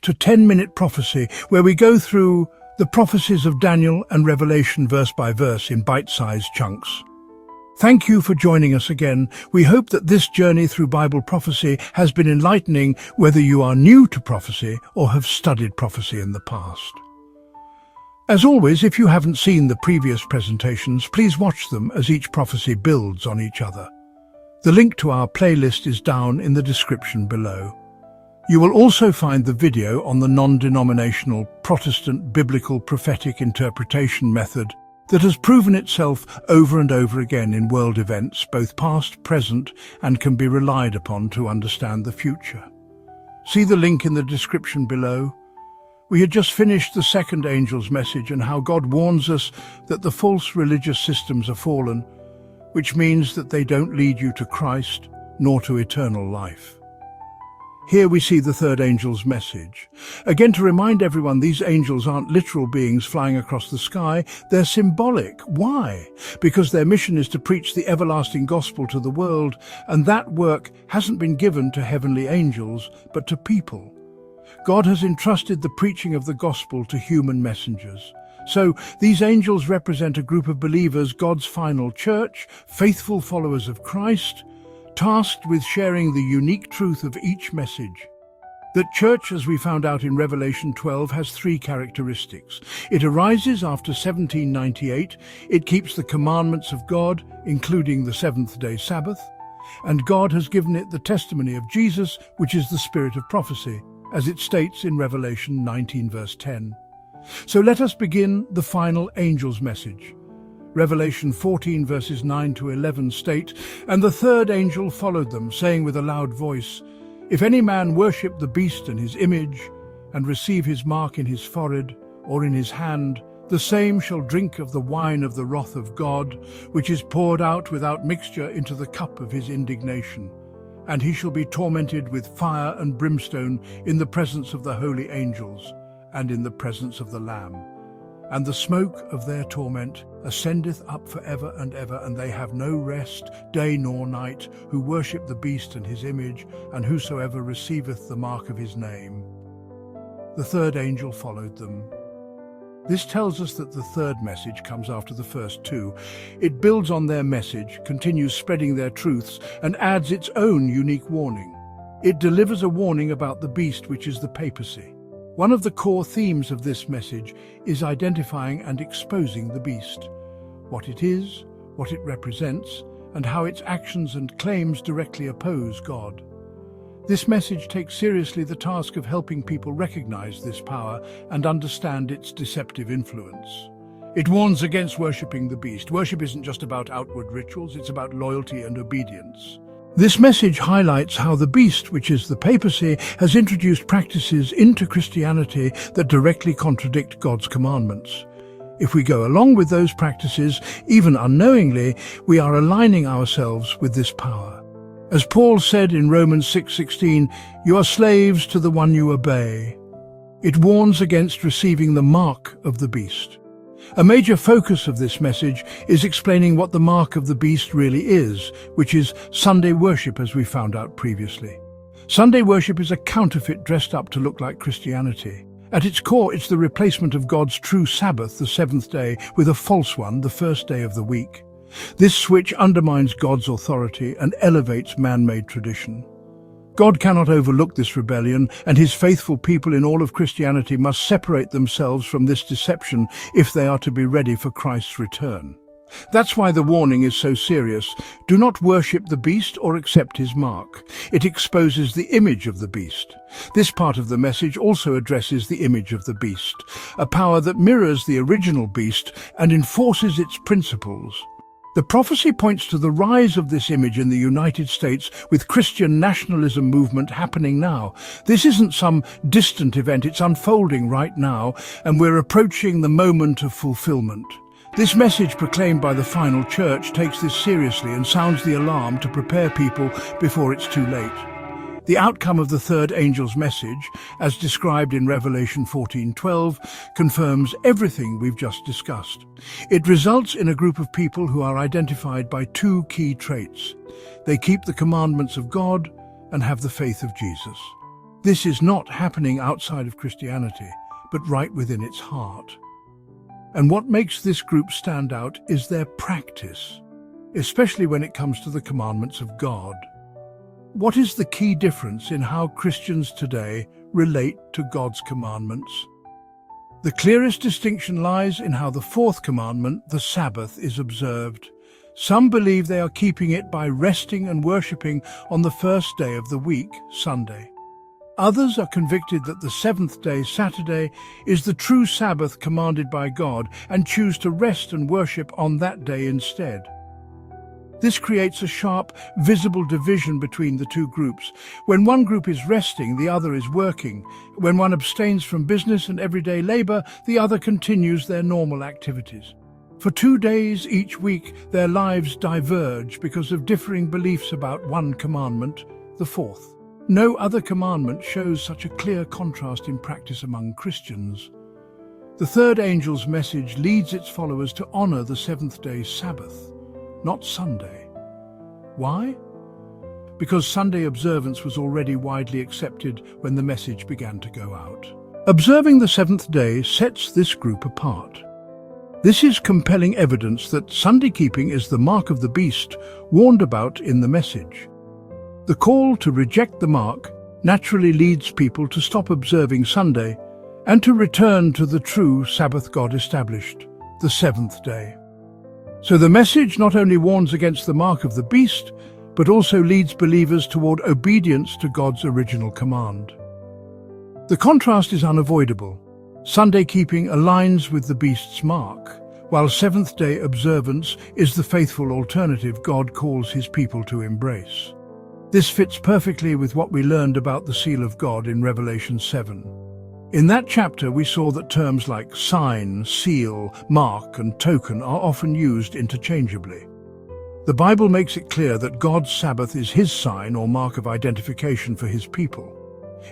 to 10-Minute Prophecy, where we go through the prophecies of Daniel and Revelation verse by verse in bite-sized chunks. Thank you for joining us again. We hope that this journey through Bible prophecy has been enlightening, whether you are new to prophecy or have studied prophecy in the past. As always, if you haven't seen the previous presentations, please watch them as each prophecy builds on each other. The link to our playlist is down in the description below. You will also find the video on the non-denominational Protestant biblical prophetic interpretation method that has proven itself over and over again in world events, both past, present, and can be relied upon to understand the future. See the link in the description below. We had just finished the second angel's message and how God warns us that the false religious systems are fallen, which means that they don't lead you to Christ nor to eternal life. Here we see the third angel's message. Again, to remind everyone, these angels aren't literal beings flying across the sky, they're symbolic. Why? Because their mission is to preach the everlasting gospel to the world, and that work hasn't been given to heavenly angels, but to people. God has entrusted the preaching of the gospel to human messengers. So, these angels represent a group of believers, God's final church, faithful followers of Christ, tasked with sharing the unique truth of each message. The church, as we found out in Revelation 12, has three characteristics. It arises after 1798, it keeps the commandments of God, including the seventh-day Sabbath, and God has given it the testimony of Jesus, which is the spirit of prophecy, as it states in Revelation 19 verse 10. So let us begin the final angel's message. Revelation 14 verses 9 to 11 state, "And the third angel followed them, saying with a loud voice, If any man worship the beast and his image, and receive his mark in his forehead or in his hand, the same shall drink of the wine of the wrath of God, which is poured out without mixture into the cup of his indignation. And he shall be tormented with fire and brimstone in the presence of the holy angels, and in the presence of the Lamb. And the smoke of their torment ascendeth up for ever and ever, and they have no rest, day nor night, who worship the beast and his image, and whosoever receiveth the mark of his name." The third angel followed them. This tells us that the third message comes after the first two. It builds on their message, continues spreading their truths, and adds its own unique warning. It delivers a warning about the beast, which is the papacy. One of the core themes of this message is identifying and exposing the beast, what it is, what it represents, and how its actions and claims directly oppose God. This message takes seriously the task of helping people recognize this power and understand its deceptive influence. It warns against worshipping the beast. Worship isn't just about outward rituals, it's about loyalty and obedience. This message highlights how the beast, which is the papacy, has introduced practices into Christianity that directly contradict God's commandments. If we go along with those practices, even unknowingly, we are aligning ourselves with this power. As Paul said in Romans 6:16, "You are slaves to the one you obey." It warns against receiving the mark of the beast. A major focus of this message is explaining what the mark of the beast really is, which is Sunday worship, as we found out previously. Sunday worship is a counterfeit dressed up to look like Christianity. At its core, it's the replacement of God's true Sabbath, the seventh day, with a false one, the first day of the week. This switch undermines God's authority and elevates man-made tradition. God cannot overlook this rebellion, and his faithful people in all of Christianity must separate themselves from this deception if they are to be ready for Christ's return. That's why the warning is so serious. Do not worship the beast or accept his mark. It exposes the image of the beast. This part of the message also addresses the image of the beast, a power that mirrors the original beast and enforces its principles. The prophecy points to the rise of this image in the United States, with Christian nationalism movement happening now. This isn't some distant event, it's unfolding right now, and we're approaching the moment of fulfillment. This message proclaimed by the final church takes this seriously and sounds the alarm to prepare people before it's too late. The outcome of the third angel's message, as described in Revelation 14:12, confirms everything we've just discussed. It results in a group of people who are identified by two key traits. They keep the commandments of God and have the faith of Jesus. This is not happening outside of Christianity, but right within its heart. And what makes this group stand out is their practice, especially when it comes to the commandments of God. What is the key difference in how Christians today relate to God's commandments? The clearest distinction lies in how the fourth commandment, the Sabbath, is observed. Some believe they are keeping it by resting and worshipping on the first day of the week, Sunday. Others are convicted that the seventh day, Saturday, is the true Sabbath commanded by God and choose to rest and worship on that day instead. This creates a sharp, visible division between the two groups. When one group is resting, the other is working. When one abstains from business and everyday labor, the other continues their normal activities. For 2 days each week, their lives diverge because of differing beliefs about one commandment, the fourth. No other commandment shows such a clear contrast in practice among Christians. The third angel's message leads its followers to honor the seventh-day Sabbath, not Sunday. Why? Because Sunday observance was already widely accepted when the message began to go out. Observing the seventh day sets this group apart. This is compelling evidence that Sunday keeping is the mark of the beast warned about in the message. The call to reject the mark naturally leads people to stop observing Sunday and to return to the true Sabbath God established, the seventh day. So the message not only warns against the mark of the beast, but also leads believers toward obedience to God's original command. The contrast is unavoidable. Sunday keeping aligns with the beast's mark, while seventh-day observance is the faithful alternative God calls his people to embrace. This fits perfectly with what we learned about the seal of God in Revelation 7. In that chapter, we saw that terms like sign, seal, mark, and token are often used interchangeably. The Bible makes it clear that God's Sabbath is his sign or mark of identification for his people.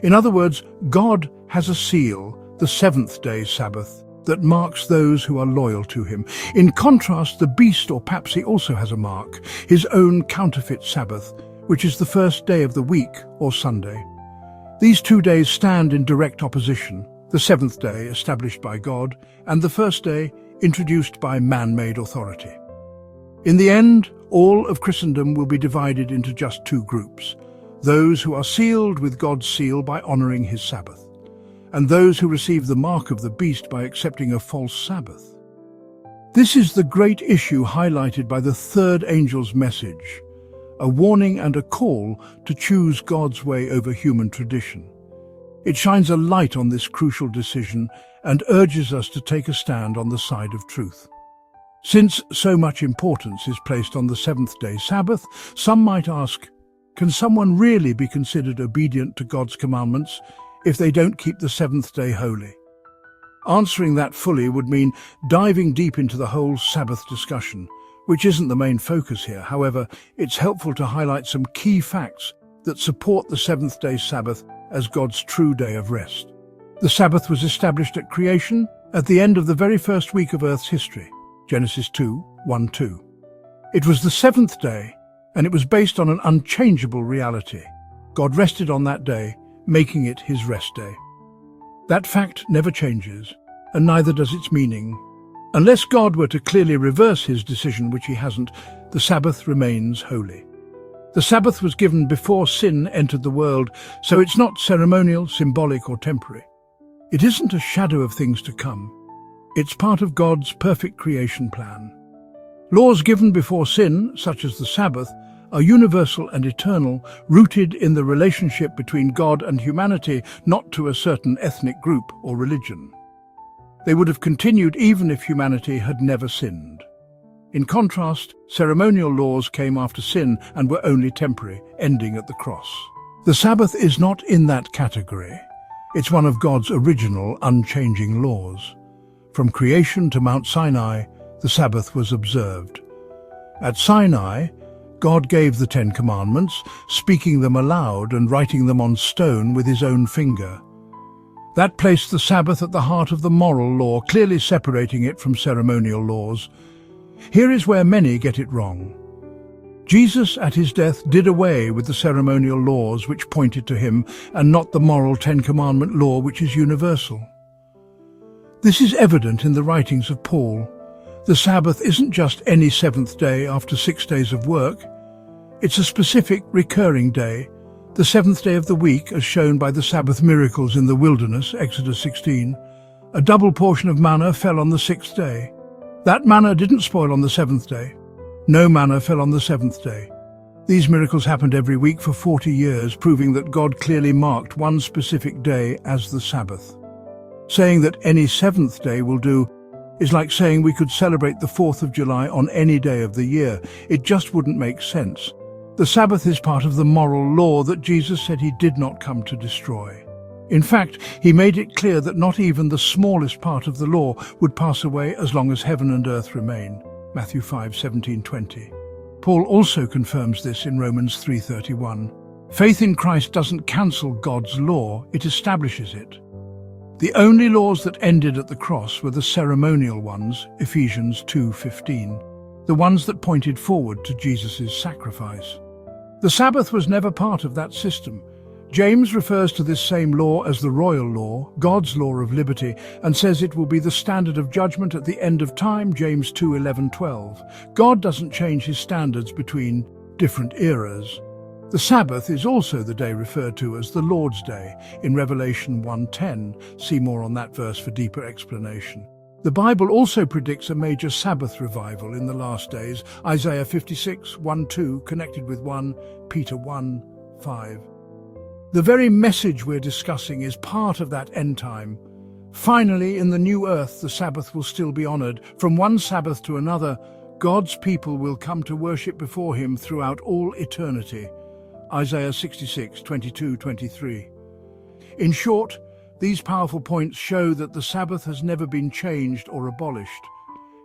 In other words, God has a seal, the seventh-day Sabbath, that marks those who are loyal to him. In contrast, the beast or papacy also has a mark, his own counterfeit Sabbath, which is the first day of the week or Sunday. These 2 days stand in direct opposition, the seventh day established by God and the first day introduced by man-made authority. In the end, all of Christendom will be divided into just 2 groups, those who are sealed with God's seal by honoring his Sabbath, and those who receive the mark of the beast by accepting a false Sabbath. This is the great issue highlighted by the third angel's message, a warning and a call to choose God's way over human tradition. It shines a light on this crucial decision and urges us to take a stand on the side of truth. Since so much importance is placed on the seventh-day Sabbath, some might ask, can someone really be considered obedient to God's commandments if they don't keep the seventh day holy? Answering that fully would mean diving deep into the whole Sabbath discussion, which isn't the main focus here. However, it's helpful to highlight some key facts that support the seventh-day Sabbath as God's true day of rest. The Sabbath was established at creation at the end of the very first week of Earth's history, Genesis 2:1-2. It was the seventh day, and it was based on an unchangeable reality. God rested on that day, making it his rest day. That fact never changes, and neither does its meaning. Unless God were to clearly reverse his decision, which he hasn't, the Sabbath remains holy. The Sabbath was given before sin entered the world, so it's not ceremonial, symbolic, or temporary. It isn't a shadow of things to come. It's part of God's perfect creation plan. Laws given before sin, such as the Sabbath, are universal and eternal, rooted in the relationship between God and humanity, not to a certain ethnic group or religion. They would have continued even if humanity had never sinned. In contrast, ceremonial laws came after sin and were only temporary, ending at the cross. The Sabbath is not in that category. It's one of God's original, unchanging laws. From creation to Mount Sinai, the Sabbath was observed. At Sinai, God gave the 10 Commandments, speaking them aloud and writing them on stone with his own finger. That placed the Sabbath at the heart of the moral law, clearly separating it from ceremonial laws. Here is where many get it wrong. Jesus, at his death, did away with the ceremonial laws which pointed to him and not the moral Ten Commandment law which is universal. This is evident in the writings of Paul. The Sabbath isn't just any seventh day after 6 days of work. It's a specific, recurring day, the seventh day of the week, as shown by the Sabbath miracles in the wilderness, Exodus 16. A double portion of manna fell on the 6th day. That manna didn't spoil on the 7th day. No manna fell on the 7th day. These miracles happened every week for 40 years, proving that God clearly marked one specific day as the Sabbath. Saying that any 7th day will do is like saying we could celebrate the 4th of July on any day of the year. It just wouldn't make sense. The Sabbath is part of the moral law that Jesus said he did not come to destroy. In fact, he made it clear that not even the smallest part of the law would pass away as long as heaven and earth remain. Matthew 5:17-20. Paul also confirms this in Romans 3:31. Faith in Christ doesn't cancel God's law, it establishes it. The only laws that ended at the cross were the ceremonial ones, Ephesians 2:15, the ones that pointed forward to Jesus' sacrifice. The Sabbath was never part of that system. James refers to this same law as the royal law, God's law of liberty, and says it will be the standard of judgment at the end of time, James 2:11-12. God doesn't change his standards between different eras. The Sabbath is also the day referred to as the Lord's Day in Revelation 1:10. See more on that verse for deeper explanation. The Bible also predicts a major Sabbath revival in the last days, Isaiah 56:1-2, connected with 1 Peter 1:5. The very message we're discussing is part of that end time. Finally, in the new earth, the Sabbath will still be honored. From one Sabbath to another, God's people will come to worship before him throughout all eternity. Isaiah 66:22-23. In short, these powerful points show that the Sabbath has never been changed or abolished.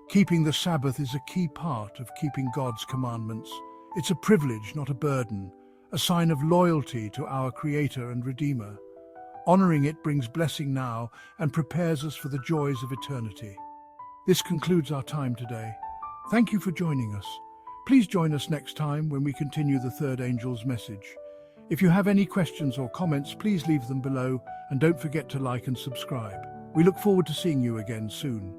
Keeping the Sabbath is a key part of keeping God's commandments. It's a privilege, not a burden, a sign of loyalty to our Creator and Redeemer. Honoring it brings blessing now and prepares us for the joys of eternity. This concludes our time today. Thank you for joining us. Please join us next time when we continue the third angel's message. If you have any questions or comments, please leave them below and don't forget to like and subscribe. We look forward to seeing you again soon.